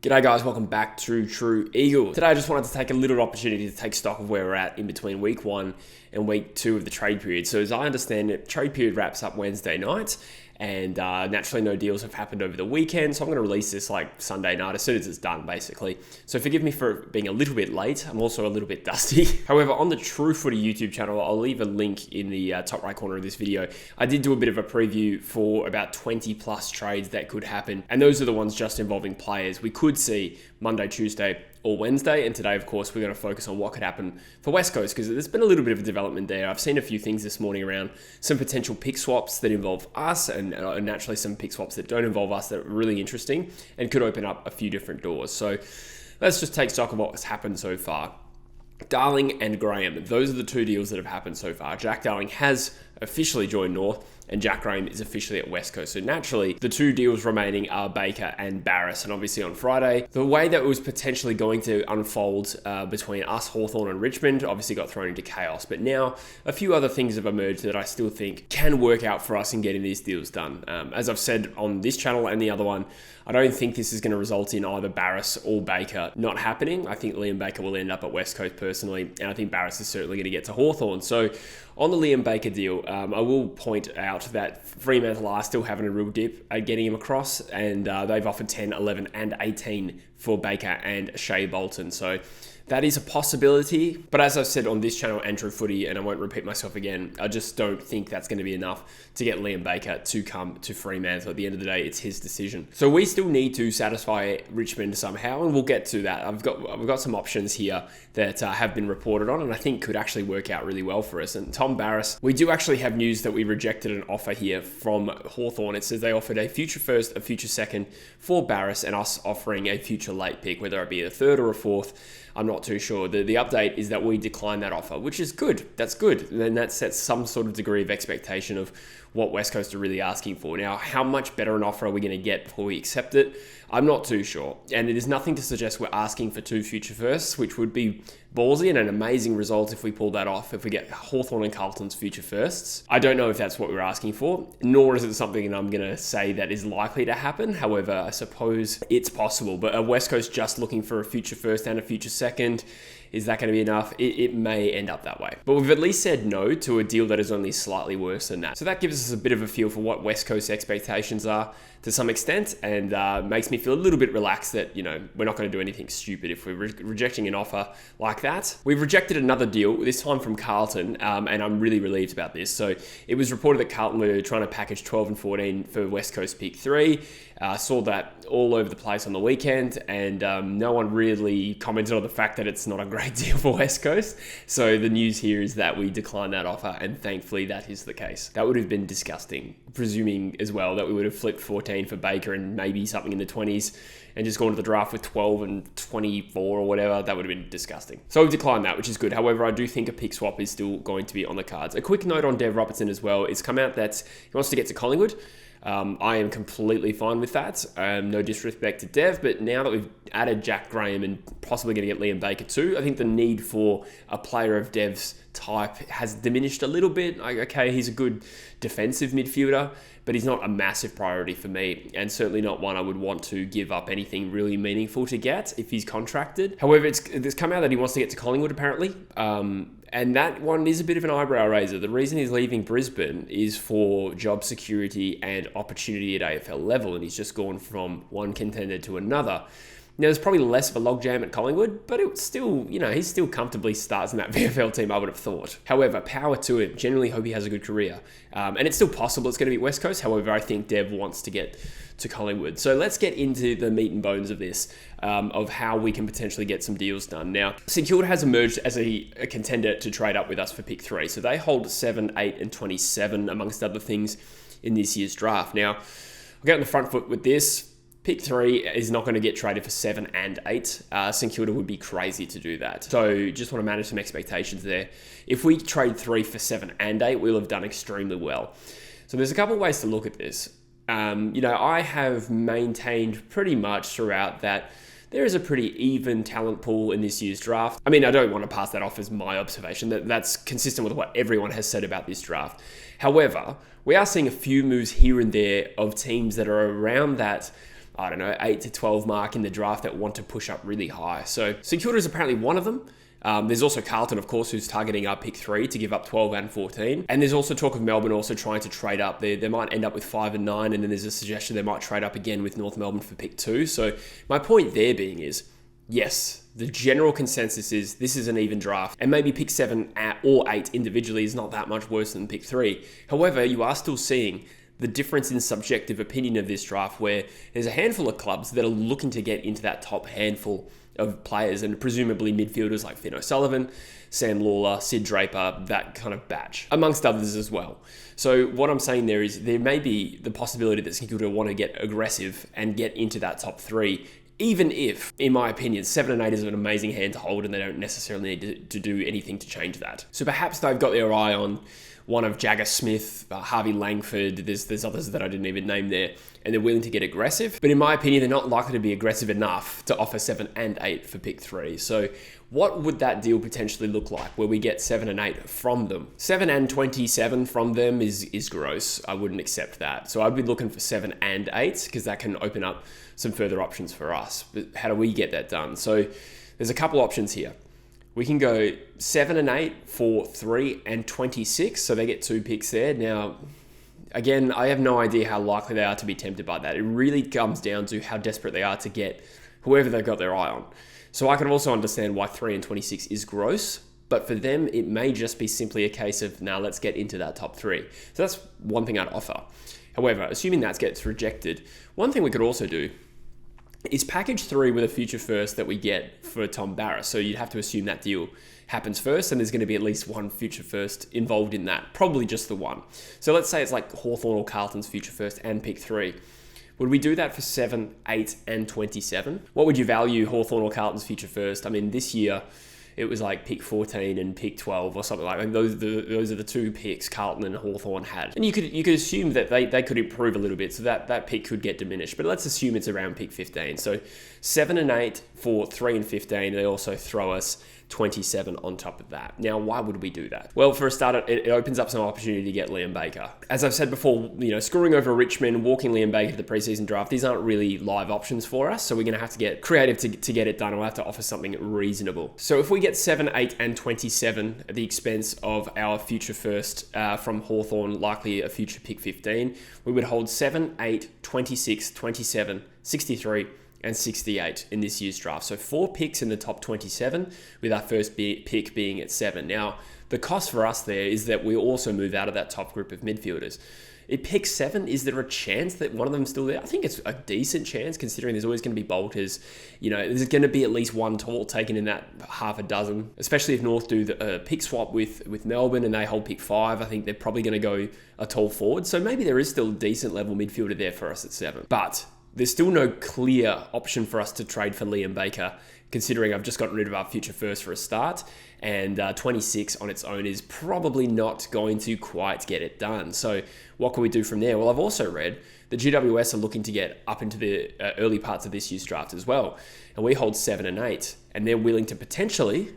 G'day guys, welcome back to True Eagle. Today I just wanted to take a little opportunity to take stock of where we're at in between week 1 and week 2 of the trade period. So as I understand it, trade period wraps up Wednesday night, and naturally no deals have happened over the weekend, so I'm going to release this like Sunday night as soon as it's done basically. So forgive me for being a little bit late. I'm also a little bit dusty. However, on the True Footy YouTube channel, I'll leave a link in the top right corner of this video. I did do a bit of a preview for about 20 plus trades that could happen, and those are the ones just involving players. We could see Monday, Tuesday, or Wednesday, and today of course we're going to focus on what could happen for West Coast because there's been a little bit of a development there. I've seen a few things this morning around some potential pick swaps that involve us and naturally some pick swaps that don't involve us that are really interesting and could open up a few different doors. So let's just take stock of what's happened so far. Darling and Graham, those are the two deals that have happened so far. Jack Darling has officially joined North, and Jack Graham is officially at West Coast. So naturally, the two deals remaining are Baker and Barrass. And obviously on Friday, the way that it was potentially going to unfold between us, Hawthorn and Richmond, obviously got thrown into chaos. But now a few other things have emerged that I still think can work out for us in getting these deals done. As I've said on this channel and the other one, I don't think this is going to result in either Barrass or Baker not happening. I think Liam Baker will end up at West Coast personally, and I think Barrass is certainly going to get to Hawthorn. So on the Liam Baker deal, I will point out that Fremantle are still having a real dip at getting him across, and they've offered 10, 11 and 18 for Baker and Shea Bolton. So that is a possibility, but as I've said on this channel and True Footy, and I won't repeat myself again, I just don't think that's going to be enough to get Liam Baker to come to Fremantle. At the end of the day, it's his decision. So we still need to satisfy Richmond somehow, and we'll get to that. I've got some options here that have been reported on, and I think could actually work out really well for us. And Tom Barrass, we do actually have news that we rejected an offer here from Hawthorn. It says they offered a future first, a future second for Barrass, and us offering a future late pick, whether it be a third or a fourth. I'm not too sure. The update is that we declined that offer, which is good. That's good. And then that sets some sort of degree of expectation of what West Coast are really asking for. Now, how much better an offer are we going to get before we accept it? I'm not too sure. And it is nothing to suggest we're asking for 2 future firsts, which would be ballsy and an amazing result if we pull that off, if we get Hawthorn and Carlton's future firsts. I don't know if that's what we're asking for, nor is it something that I'm going to say that is likely to happen. However, I suppose it's possible. But are West Coast just looking for a future first and a future second? Is that going to be enough? It may end up that way. But we've at least said no to a deal that is only slightly worse than that. So that gives us a bit of a feel for what West Coast expectations are to some extent, and makes me feel a little bit relaxed that, you know, we're not going to do anything stupid if we're rejecting an offer like that. We've rejected another deal, this time from Carlton, and I'm really relieved about this. So it was reported that Carlton were trying to package 12 and 14 for West Coast pick 3. Saw that all over the place on the weekend, and no one really commented on the fact that it's not a great deal for West Coast. So the news here is that we declined that offer, and thankfully that is the case. That would have been disgusting, presuming as well that we would have flipped 14 for Baker and maybe something in the 20s and just gone to the draft with 12 and 24 or whatever. That would have been disgusting. So we've declined that, which is good. However, I do think a pick swap is still going to be on the cards. A quick note on Dev Robertson as well. It's come out that he wants to get to Collingwood. I am completely fine with that. No disrespect to Dev, but now that we've added Jack Graham and possibly going to get Liam Baker too, I think the need for a player of Dev's type has diminished a little bit. Okay, he's a good defensive midfielder, but he's not a massive priority for me, and certainly not one I would want to give up anything really meaningful to get if he's contracted. However, it's come out that he wants to get to Collingwood apparently. And that one is a bit of an eyebrow raiser. The reason he's leaving Brisbane is for job security and opportunity at AFL level, and he's just gone from one contender to another. Now, there's probably less of a logjam at Collingwood, but it's still, you know, he still comfortably starts in that VFL team, I would have thought. However, power to him. Generally hope he has a good career. And it's still possible it's going to be West Coast. However, I think Dev wants to get to Collingwood. So let's get into the meat and bones of this, of how we can potentially get some deals done. Now, St Kilda has emerged as a contender to trade up with us for pick 3. So they hold 7, 8 and 27, amongst other things, in this year's draft. Now, I'll get on the front foot with this. Pick 3 is not going to get traded for 7 and 8. St Kilda would be crazy to do that. So just want to manage some expectations there. If we trade 3 for 7 and 8, we'll have done extremely well. So there's a couple of ways to look at this. I have maintained pretty much throughout that there is a pretty even talent pool in this year's draft. I mean, I don't want to pass that off as my observation. That's consistent with what everyone has said about this draft. However, we are seeing a few moves here and there of teams that are around that I don't know, 8 to 12 mark in the draft that want to push up really high. So St Kilda is apparently one of them. There's also Carlton, of course, who's targeting our pick 3 to give up 12 and 14. And there's also talk of Melbourne also trying to trade up. They might end up with 5 and 9, and then there's a suggestion they might trade up again with North Melbourne for pick 2. So my point there being is, yes, the general consensus is this is an even draft, and maybe pick 7 or 8 individually is not that much worse than pick 3. However, you are still seeing the difference in subjective opinion of this draft, where there's a handful of clubs that are looking to get into that top handful of players, and presumably midfielders like Finn O'Sullivan, Sam Lawler, Sid Draper, that kind of batch, amongst others as well. So what I'm saying there is there may be the possibility that St Kilda want to get aggressive and get into that top 3, even if, in my opinion, 7 and 8 is an amazing hand to hold and they don't necessarily need to do anything to change that. So perhaps they've got their eye on one of Jagger Smith, Harvey Langford, there's others that I didn't even name there, and they're willing to get aggressive. But in my opinion, they're not likely to be aggressive enough to offer 7 and 8 for pick 3. So what would that deal potentially look like where we get 7 and 8 from them? 7 and 27 from them is gross. I wouldn't accept that. So I'd be looking for 7 and 8 because that can open up some further options for us. But how do we get that done? So there's a couple options here. We can go 7 and 8 for 3 and 26. So they get 2 picks there. Now, again, I have no idea how likely they are to be tempted by that. It really comes down to how desperate they are to get whoever they've got their eye on. So I can also understand why 3 and 26 is gross, but for them, it may just be simply a case of, now let's get into that top 3. So that's one thing I'd offer. However, assuming that gets rejected, one thing we could also do is package 3 with a future first that we get for Tom Barrass. So you'd have to assume that deal happens first, and there's going to be at least one future first involved in that, probably just the one. So let's say it's like Hawthorn or Carlton's future first and pick 3. Would we do that for 7, 8, and 27? What would you value Hawthorn or Carlton's future first? I mean, this year it was like pick 14 and pick 12 or something like that. Those are the 2 picks Carlton and Hawthorn had. And you could assume that they could improve a little bit, so that pick could get diminished. But let's assume it's around pick 15. So 7 and 8 for 3 and 15. They also throw us 27 on top of that. Now, why would we do that? Well, for a start, it opens up some opportunity to get Liam Baker. As I've said before, scoring over Richmond, walking Liam Baker to the preseason draft, these aren't really live options for us. So we're going to have to get creative to get it done. We'll have to offer something reasonable. So if we get 7, 8, and 27 at the expense of our future first from Hawthorn, likely a future pick 15, we would hold 7, 8, 26, 27, 63, and 68 in this year's draft. So 4 picks in the top 27 with our first pick being at 7. Now, the cost for us there is that we also move out of that top group of midfielders. At pick 7, is there a chance that one of them's still there? I think it's a decent chance considering there's always going to be bolters. There's going to be at least one tall taken in that half a dozen, especially if North do the pick swap with Melbourne and they hold pick 5. I think they're probably going to go a tall forward. So maybe there is still a decent level midfielder there for us at 7. But there's still no clear option for us to trade for Liam Baker, considering I've just gotten rid of our future first for a start, and 26 on its own is probably not going to quite get it done. So what can we do from there? Well, I've also read that GWS are looking to get up into the early parts of this year's draft as well, and we hold 7 and 8, and they're willing to potentially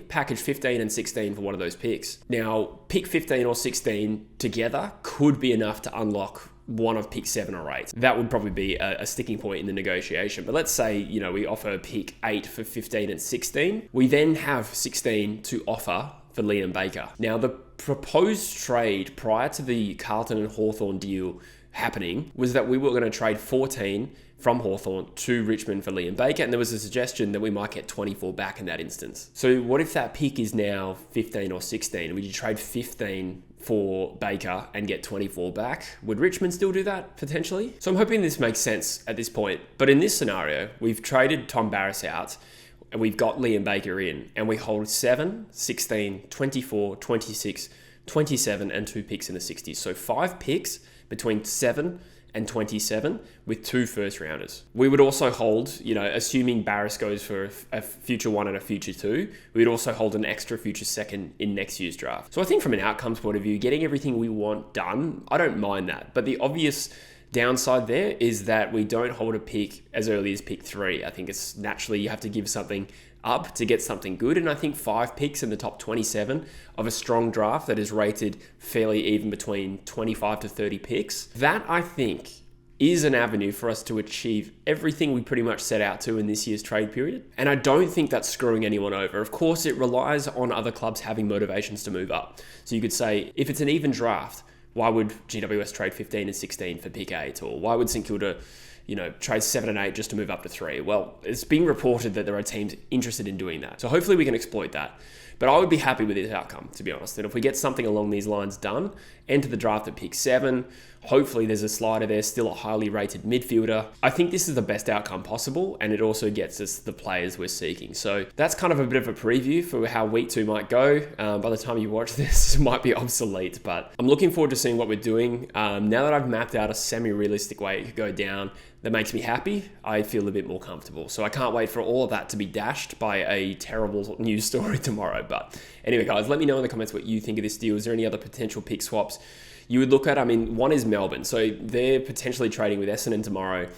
package 15 and 16 for one of those picks. Now, pick 15 or 16 together could be enough to unlock one of pick 7 or 8. That would probably be a sticking point in the negotiation. But let's say, we offer pick 8 for 15 and 16. We then have 16 to offer for Liam Baker. Now, the proposed trade prior to the Carlton and Hawthorn deal happening was that we were going to trade 14 from Hawthorn to Richmond for Liam Baker, and there was a suggestion that we might get 24 back in that instance. So what if that pick is now 15 or 16? Would you trade 15 for Baker and get 24 back? Would Richmond still do that, potentially? So I'm hoping this makes sense at this point. But in this scenario, we've traded Tom Barrass out, and we've got Liam Baker in, and we hold 7, 16, 24, 26, 27, and 2 picks in the 60s. So 5 picks between 7 and 27 with 2 first rounders. We would also hold, assuming Barrass goes for a future 1 and a future 2, we'd also hold an extra future second in next year's draft. So I think from an outcomes point of view, getting everything we want done, I don't mind that. But the obvious downside there is that we don't hold a pick as early as pick 3. I think it's naturally you have to give something up to get something good, and I think 5 picks in the top 27 of a strong draft that is rated fairly even between 25 to 30 picks, that I think is an avenue for us to achieve everything we pretty much set out to in this year's trade period. And I don't think that's screwing anyone over. Of course, it relies on other clubs having motivations to move up. So you could say, if it's an even draft, why would GWS trade 15 and 16 for pick 8? Or why would St Kilda, trade 7 and 8 just to move up to 3? Well, it's being reported that there are teams interested in doing that. So hopefully we can exploit that. But I would be happy with this outcome, to be honest. And if we get something along these lines done, enter the draft at pick 7, hopefully there's a slider there, still a highly rated midfielder. I think this is the best outcome possible, and it also gets us the players we're seeking. So that's kind of a bit of a preview for how week 2 might go. By the time you watch this, it might be obsolete, but I'm looking forward to seeing what we're doing. Now that I've mapped out a semi-realistic way it could go down, that makes me happy, I feel a bit more comfortable. So I can't wait for all of that to be dashed by a terrible news story tomorrow. But anyway, guys, let me know in the comments what you think of this deal. Is there any other potential pick swaps you would look at? I mean, one is Melbourne. So they're potentially trading with Essendon tomorrow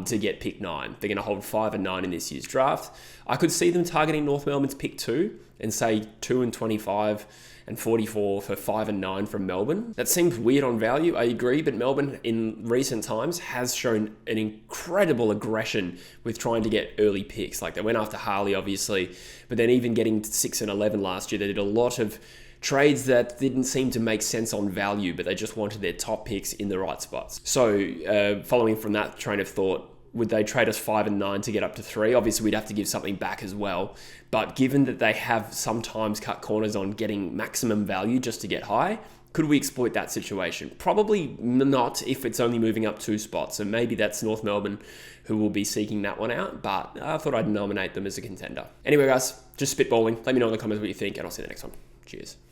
to get pick 9. They're going to hold 5 and 9 in this year's draft. I could see them targeting North Melbourne's pick 2 and say 2 and 25 and 44 for 5 and 9 from Melbourne. That seems weird on value, I agree, but Melbourne in recent times has shown an incredible aggression with trying to get early picks. Like they went after Harley, obviously, but then even getting to 6 and 11 last year, they did a lot of trades that didn't seem to make sense on value, but they just wanted their top picks in the right spots. So following from that train of thought, would they trade us 5 and 9 to get up to 3? Obviously, we'd have to give something back as well. But given that they have sometimes cut corners on getting maximum value just to get high, could we exploit that situation? Probably not if it's only moving up 2 spots. And maybe that's North Melbourne who will be seeking that one out. But I thought I'd nominate them as a contender. Anyway, guys, just spitballing. Let me know in the comments what you think, and I'll see you in the next one. Cheers.